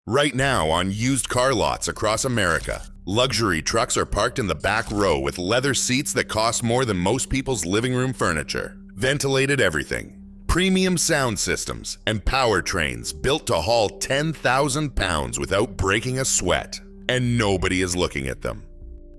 Right now, on used car lots across America, luxury trucks are parked in the back row with leather seats that cost more than most people's living room furniture, ventilated everything, premium sound systems, and powertrains built to haul 10,000 pounds without breaking a sweat, and nobody is looking at them.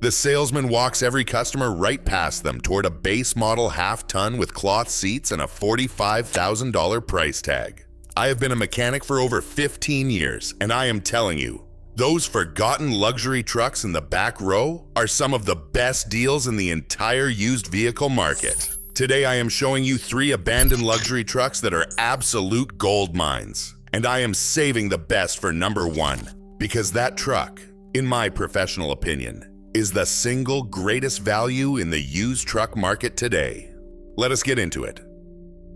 The salesman walks every customer right past them toward a base model half-ton with cloth seats and a $45,000 price tag. I have been a mechanic for over 15 years, and I am telling you, those forgotten luxury trucks in the back row are some of the best deals in the entire used vehicle market. Today I am showing you 3 abandoned luxury trucks that are absolute gold mines. And I am saving the best for number 1, because that truck, in my professional opinion, is the single greatest value in the used truck market today. Let us get into it.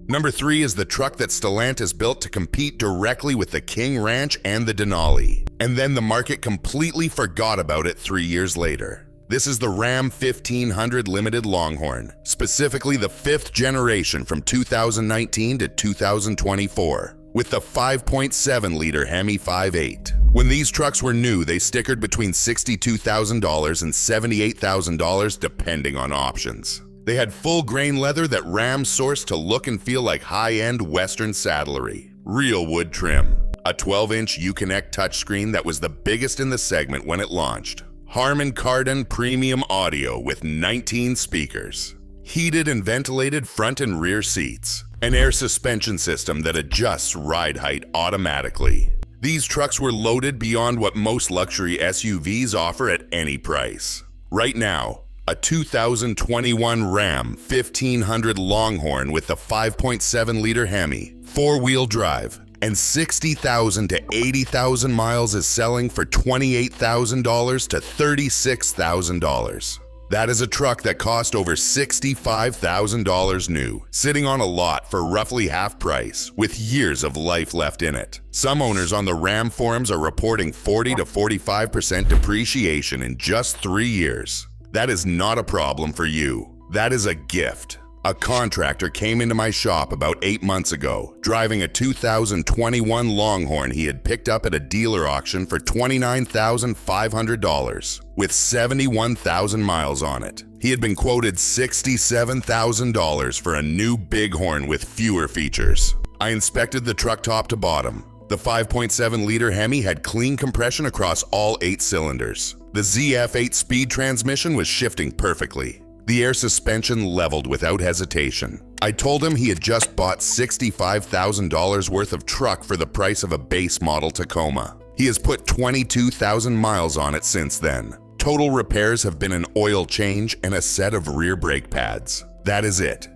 Number 3 is the truck that Stellantis built to compete directly with the King Ranch and the Denali, and then the market completely forgot about it 3 years later. This is the Ram 1500 Limited Longhorn, specifically the 5th generation from 2019 to 2024, with the 5.7-liter Hemi 5.8. When these trucks were new, they stickered between $62,000 and $78,000 depending on options. They had full grain leather that Ram sourced to look and feel like high-end Western saddlery, real wood trim, a 12-inch Uconnect touchscreen that was the biggest in the segment when it launched, Harman Kardon premium audio with 19 speakers, heated and ventilated front and rear seats, an air suspension system that adjusts ride height automatically. These trucks were loaded beyond what most luxury SUVs offer at any price. Right now, a 2021 Ram 1500 Longhorn with the 5.7-liter Hemi, 4-wheel drive, and 60,000 to 80,000 miles is selling for $28,000 to $36,000. That is a truck that cost over $65,000 new, sitting on a lot for roughly half price, with years of life left in it. Some owners on the Ram forums are reporting 40 to 45% depreciation in just 3 years. That is not a problem for you. That is a gift. A contractor came into my shop about 8 months ago, driving a 2021 Longhorn he had picked up at a dealer auction for $29,500, with 71,000 miles on it. He had been quoted $67,000 for a new Bighorn with fewer features. I inspected the truck top to bottom. The 5.7-liter Hemi had clean compression across all 8 cylinders. The ZF 8-speed transmission was shifting perfectly. The air suspension leveled without hesitation. I told him he had just bought $65,000 worth of truck for the price of a base model Tacoma. He has put 22,000 miles on it since then. Total repairs have been an oil change and a set of rear brake pads. That is it.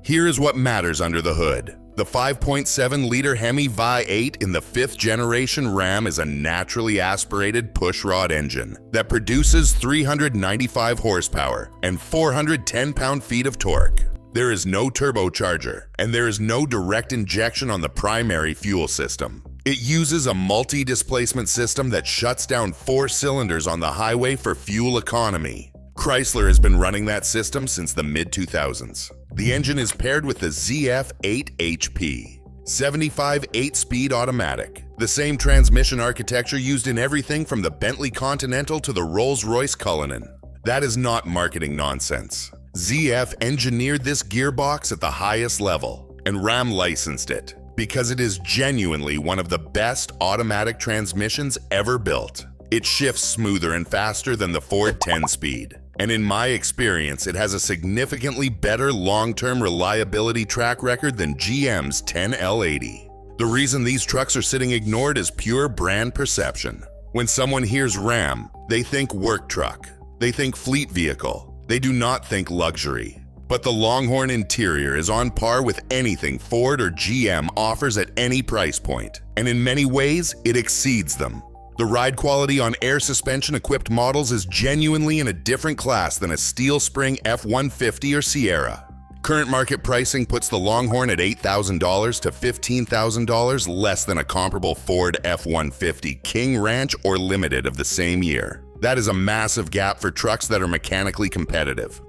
Here is what matters under the hood. The 5.7-liter Hemi Vi-8 in the 5th generation Ram is a naturally aspirated pushrod engine that produces 395 horsepower and 410 pound-feet of torque. There is no turbocharger, and there is no direct injection on the primary fuel system. It uses a multi-displacement system that shuts down 4 cylinders on the highway for fuel economy. Chrysler has been running that system since the mid-2000s. The engine is paired with the ZF 8HP, 75 8-speed automatic, the same transmission architecture used in everything from the Bentley Continental to the Rolls-Royce Cullinan. That is not marketing nonsense. ZF engineered this gearbox at the highest level, and Ram licensed it, because it is genuinely one of the best automatic transmissions ever built. It shifts smoother and faster than the Ford 10-speed. And in my experience, it has a significantly better long-term reliability track record than GM's 10L80. The reason these trucks are sitting ignored is pure brand perception. When someone hears Ram, they think work truck. They think fleet vehicle. They do not think luxury. But the Longhorn interior is on par with anything Ford or GM offers at any price point, and in many ways, it exceeds them. The ride quality on air suspension-equipped models is genuinely in a different class than a steel spring F-150 or Sierra. Current market pricing puts the Longhorn at $8,000 to $15,000 less than a comparable Ford F-150 King Ranch or Limited of the same year. That is a massive gap for trucks that are mechanically competitive.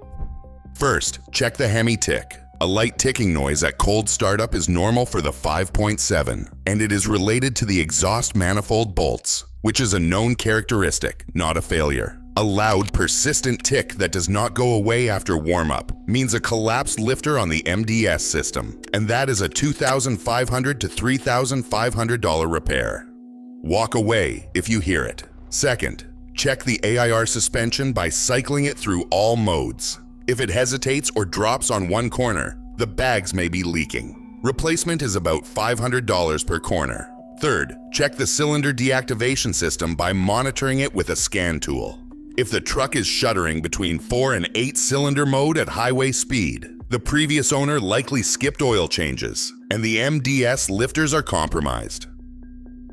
First, check the Hemi tick. A light ticking noise at cold startup is normal for the 5.7, and it is related to the exhaust manifold bolts, which is a known characteristic, not a failure. A loud, persistent tick that does not go away after warm-up means a collapsed lifter on the MDS system, and that is a $2,500 to $3,500 repair. Walk away if you hear it. Second, check the AIR suspension by cycling it through all modes. If it hesitates or drops on one corner, the bags may be leaking. Replacement is about $500 per corner. Third, check the cylinder deactivation system by monitoring it with a scan tool. If the truck is shuddering between 4 and 8 cylinder mode at highway speed, the previous owner likely skipped oil changes, and the MDS lifters are compromised.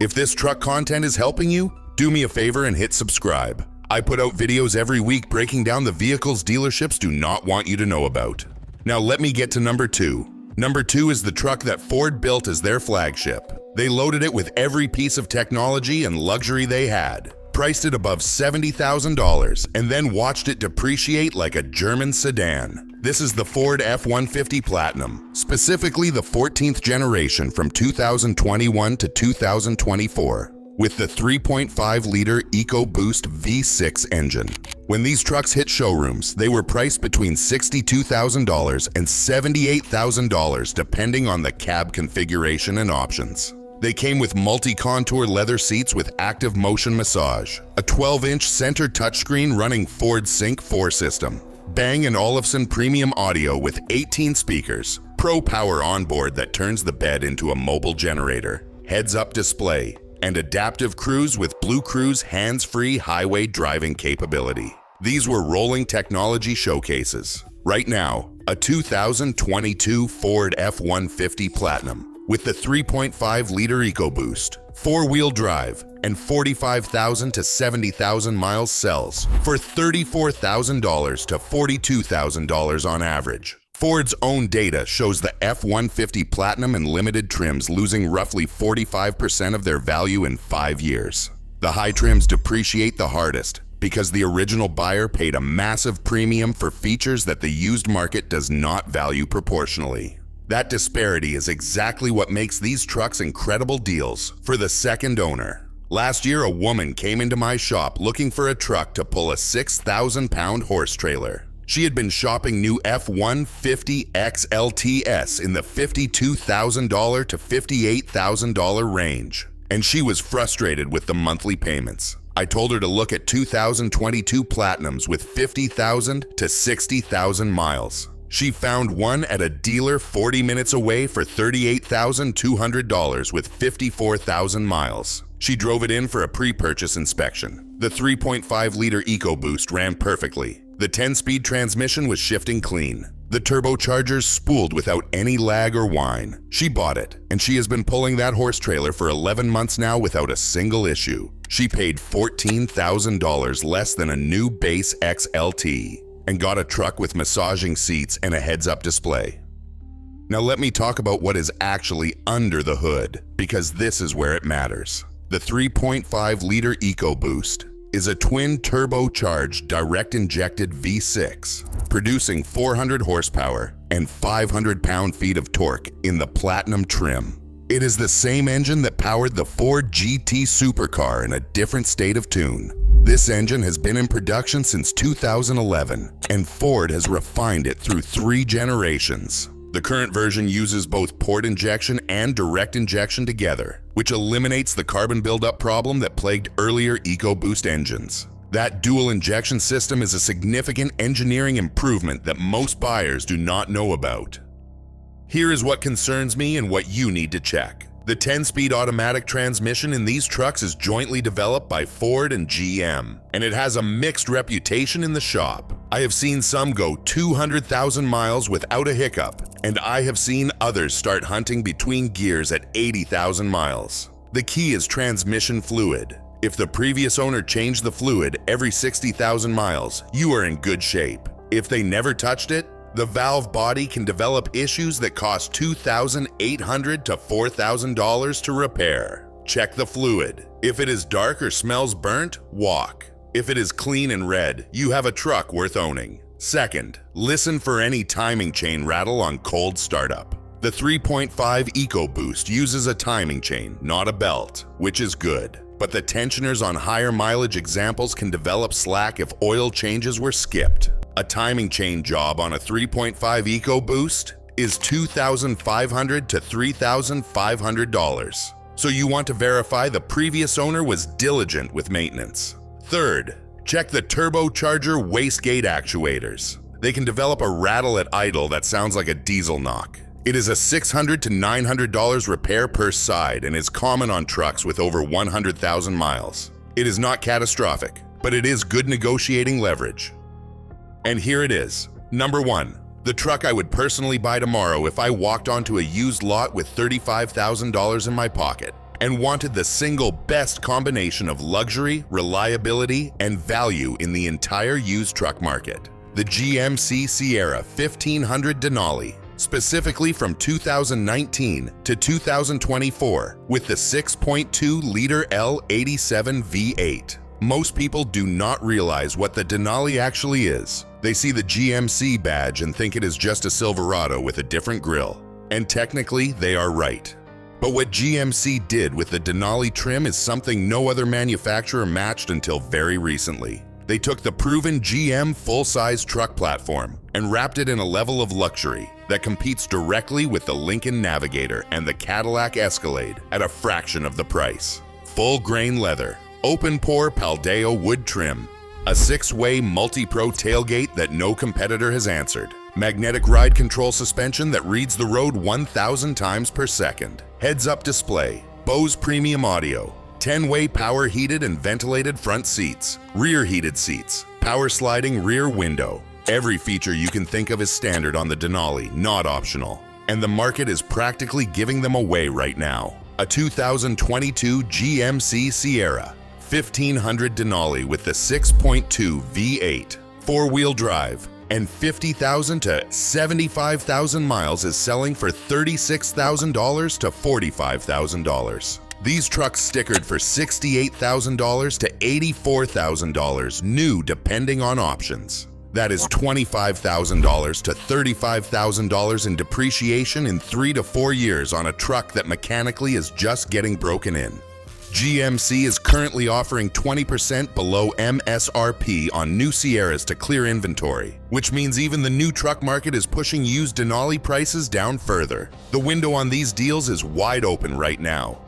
If this truck content is helping you, do me a favor and hit subscribe. I put out videos every week breaking down the vehicles dealerships do not want you to know about. Now let me get to number 2. Number 2 is the truck that Ford built as their flagship. They loaded it with every piece of technology and luxury they had, priced it above $70,000, and then watched it depreciate like a German sedan. This is the Ford F-150 Platinum, specifically the 14th generation from 2021 to 2024. With the 3.5-liter EcoBoost V6 engine. When these trucks hit showrooms, they were priced between $62,000 and $78,000 depending on the cab configuration and options. They came with multi-contour leather seats with active motion massage, a 12-inch center touchscreen running Ford Sync 4 system, Bang & Olufsen premium audio with 18 speakers, Pro Power onboard that turns the bed into a mobile generator, heads-up display, and adaptive cruise with Blue Cruise hands-free highway driving capability. These were rolling technology showcases. Right now, a 2022 Ford F-150 Platinum with the 3.5-liter EcoBoost, 4-wheel drive, and 45,000 to 70,000 miles sells for $34,000 to $42,000 on average. Ford's own data shows the F-150 Platinum and Limited trims losing roughly 45% of their value in 5 years. The high trims depreciate the hardest because the original buyer paid a massive premium for features that the used market does not value proportionally. That disparity is exactly what makes these trucks incredible deals for the second owner. Last year, a woman came into my shop looking for a truck to pull a 6,000-pound horse trailer. She had been shopping new F-150 XLTS in the $52,000 to $58,000 range, and she was frustrated with the monthly payments. I told her to look at 2022 Platinums with 50,000 to 60,000 miles. She found one at a dealer 40 minutes away for $38,200 with 54,000 miles. She drove it in for a pre-purchase inspection. The 3.5-liter EcoBoost ran perfectly. The 10-speed transmission was shifting clean. The turbochargers spooled without any lag or whine. She bought it, and she has been pulling that horse trailer for 11 months now without a single issue. She paid $14,000 less than a new base XLT and got a truck with massaging seats and a heads-up display. Now let me talk about what is actually under the hood, because this is where it matters. The 3.5-liter EcoBoost is a twin turbocharged direct injected V6, producing 400 horsepower and 500 pound-feet of torque in the Platinum trim. It is the same engine that powered the Ford GT supercar in a different state of tune. This engine has been in production since 2011, and Ford has refined it through 3 generations. The current version uses both port injection and direct injection together, which eliminates the carbon buildup problem that plagued earlier EcoBoost engines. That dual injection system is a significant engineering improvement that most buyers do not know about. Here is what concerns me and what you need to check. The 10-speed automatic transmission in these trucks is jointly developed by Ford and GM, and it has a mixed reputation in the shop. I have seen some go 200,000 miles without a hiccup, and I have seen others start hunting between gears at 80,000 miles. The key is transmission fluid. If the previous owner changed the fluid every 60,000 miles, you are in good shape. If they never touched it, the valve body can develop issues that cost $2,800 to $4,000 to repair. Check the fluid. If it is dark or smells burnt, walk. If it is clean and red, you have a truck worth owning. Second, listen for any timing chain rattle on cold startup. The 3.5 EcoBoost uses a timing chain, not a belt, which is good. But the tensioners on higher mileage examples can develop slack if oil changes were skipped. A timing chain job on a 3.5 EcoBoost is $2,500 to $3,500. So you want to verify the previous owner was diligent with maintenance. Third, check the turbocharger wastegate actuators. They can develop a rattle at idle that sounds like a diesel knock. It is a $600 to $900 repair per side and is common on trucks with over 100,000 miles. It is not catastrophic, but it is good negotiating leverage. And here it is. Number 1. The truck I would personally buy tomorrow if I walked onto a used lot with $35,000 in my pocket and wanted the single best combination of luxury, reliability, and value in the entire used truck market. The GMC Sierra 1500 Denali, specifically from 2019 to 2024 with the 6.2-liter L87 V8. Most people do not realize what the Denali actually is. They see the GMC badge and think it is just a Silverado with a different grille. And technically, they are right. But what GMC did with the Denali trim is something no other manufacturer matched until very recently. They took the proven GM full-size truck platform and wrapped it in a level of luxury that competes directly with the Lincoln Navigator and the Cadillac Escalade at a fraction of the price. Full-grain leather, open-pore Paldeo wood trim, a 6-way multi-pro tailgate that no competitor has answered, magnetic ride control suspension that reads the road 1,000 times per second, heads-up display, Bose premium audio, 10-way power heated and ventilated front seats, rear heated seats, power sliding rear window. Every feature you can think of is standard on the Denali, not optional. And the market is practically giving them away right now. A 2022 GMC Sierra 1500 Denali with the 6.2 V8, 4-wheel drive, and 50,000 to 75,000 miles is selling for $36,000 to $45,000. These trucks stickered for $68,000 to $84,000 new depending on options. That is $25,000 to $35,000 in depreciation in 3 to 4 years on a truck that mechanically is just getting broken in. GMC is currently offering 20% below MSRP on new Sierras to clear inventory, which means even the new truck market is pushing used Denali prices down further. The window on these deals is wide open right now.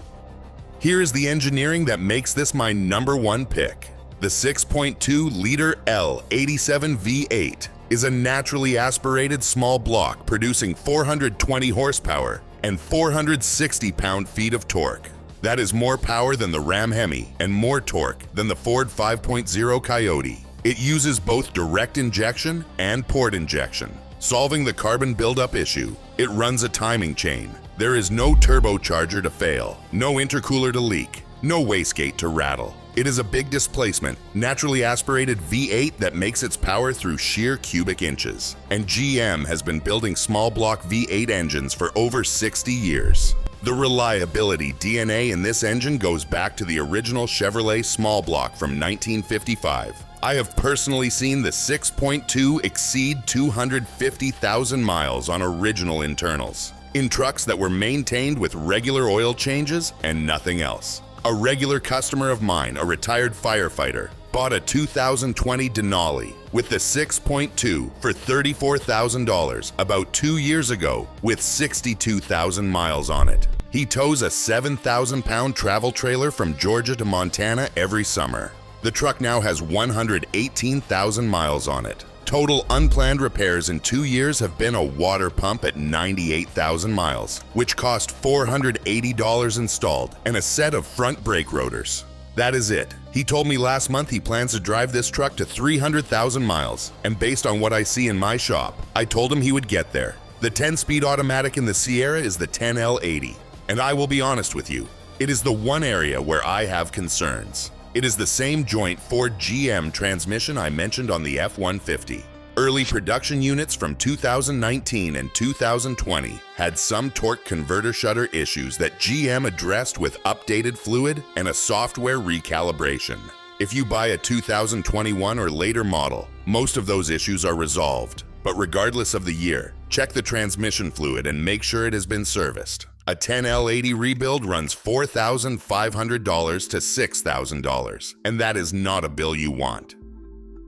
Here is the engineering that makes this my number 1 pick. The 6.2-liter L87 V8 is a naturally aspirated small block producing 420 horsepower and 460 pound-feet of torque. That is more power than the Ram Hemi and more torque than the Ford 5.0 Coyote. It uses both direct injection and port injection, solving the carbon buildup issue. It runs a timing chain. There is no turbocharger to fail, no intercooler to leak, no wastegate to rattle. It is a big displacement, naturally aspirated V8 that makes its power through sheer cubic inches. And GM has been building small block V8 engines for over 60 years. The reliability DNA in this engine goes back to the original Chevrolet small block from 1955. I have personally seen the 6.2 exceed 250,000 miles on original internals, in trucks that were maintained with regular oil changes and nothing else. A regular customer of mine, a retired firefighter, bought a 2020 Denali with the 6.2 for $34,000 about 2 years ago with 62,000 miles on it. He tows a 7,000-pound travel trailer from Georgia to Montana every summer. The truck now has 118,000 miles on it. Total unplanned repairs in 2 years have been a water pump at 98,000 miles, which cost $480 installed, and a set of front brake rotors. That is it. He told me last month he plans to drive this truck to 300,000 miles, and based on what I see in my shop, I told him he would get there. The 10-speed automatic in the Sierra is the 10L80, and I will be honest with you, it is the one area where I have concerns. It is the same joint Ford GM transmission I mentioned on the F-150. Early production units from 2019 and 2020 had some torque converter shutter issues that GM addressed with updated fluid and a software recalibration. If you buy a 2021 or later model, most of those issues are resolved. But regardless of the year, check the transmission fluid and make sure it has been serviced. A 10L80 rebuild runs $4,500 to $6,000, and that is not a bill you want.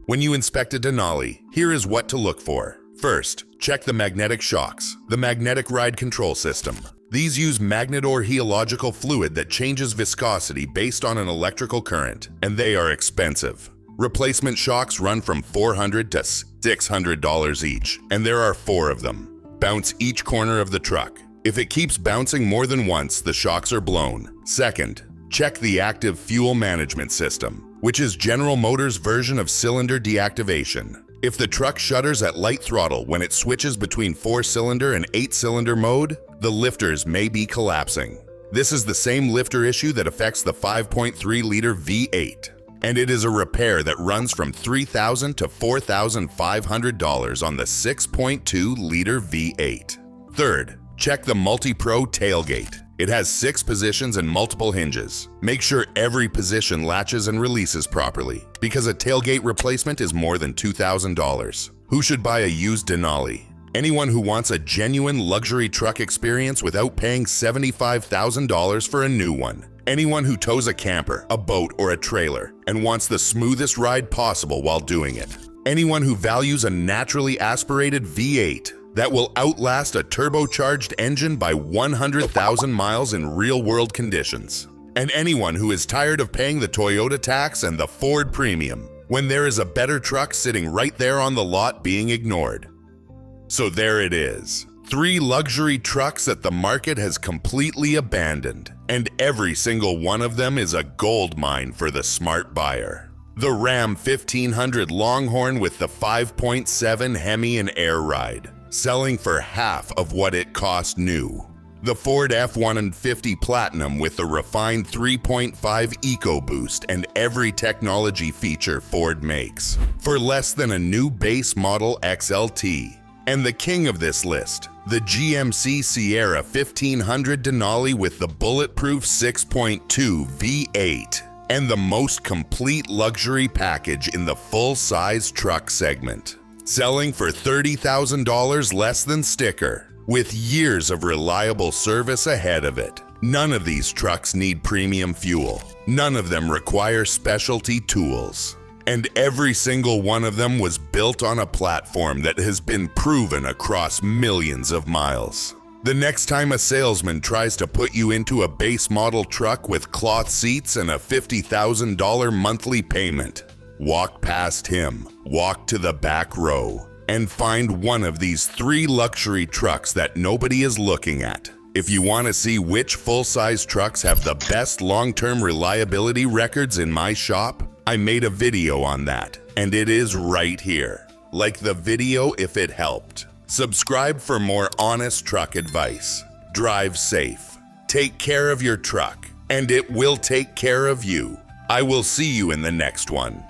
When you inspect a Denali, here is what to look for. First, check the magnetic shocks, the magnetic ride control system. These use magnet or heological fluid that changes viscosity based on an electrical current, and they are expensive. Replacement shocks run from $400 to $600 each, and there are 4 of them. Bounce each corner of the truck. If it keeps bouncing more than once, the shocks are blown. Second, check the active fuel management system, which is General Motors' version of cylinder deactivation. If the truck shudders at light throttle when it switches between 4-cylinder and 8-cylinder mode, the lifters may be collapsing. This is the same lifter issue that affects the 5.3-liter V8, and it is a repair that runs from $3,000 to $4,500 on the 6.2-liter V8. Third, check the Multi-Pro tailgate. It has 6 positions and multiple hinges. Make sure every position latches and releases properly, because a tailgate replacement is more than $2,000. Who should buy a used Denali? Anyone who wants a genuine luxury truck experience without paying $75,000 for a new one. Anyone who tows a camper, a boat, or a trailer and wants the smoothest ride possible while doing it. Anyone who values a naturally aspirated V8 that will outlast a turbocharged engine by 100,000 miles in real-world conditions. And anyone who is tired of paying the Toyota tax and the Ford premium when there is a better truck sitting right there on the lot being ignored. So there it is. 3 luxury trucks that the market has completely abandoned, and every single one of them is a gold mine for the smart buyer. The Ram 1500 Longhorn with the 5.7 Hemi and Air Ride, selling for half of what it cost new. The Ford F-150 Platinum with the refined 3.5 EcoBoost and every technology feature Ford makes, for less than a new base model XLT. And the king of this list, the GMC Sierra 1500 Denali with the bulletproof 6.2 V8, and the most complete luxury package in the full-size truck segment, selling for $30,000 less than sticker, with years of reliable service ahead of it. None of these trucks need premium fuel. None of them require specialty tools. And every single one of them was built on a platform that has been proven across millions of miles. The next time a salesman tries to put you into a base model truck with cloth seats and a $50,000 monthly payment, walk past him, walk to the back row, and find one of these 3 luxury trucks that nobody is looking at. If you want to see which full-size trucks have the best long-term reliability records in my shop, I made a video on that, and it is right here. Like the video if it helped. Subscribe for more honest truck advice. Drive safe. Take care of your truck, and it will take care of you. I will see you in the next one.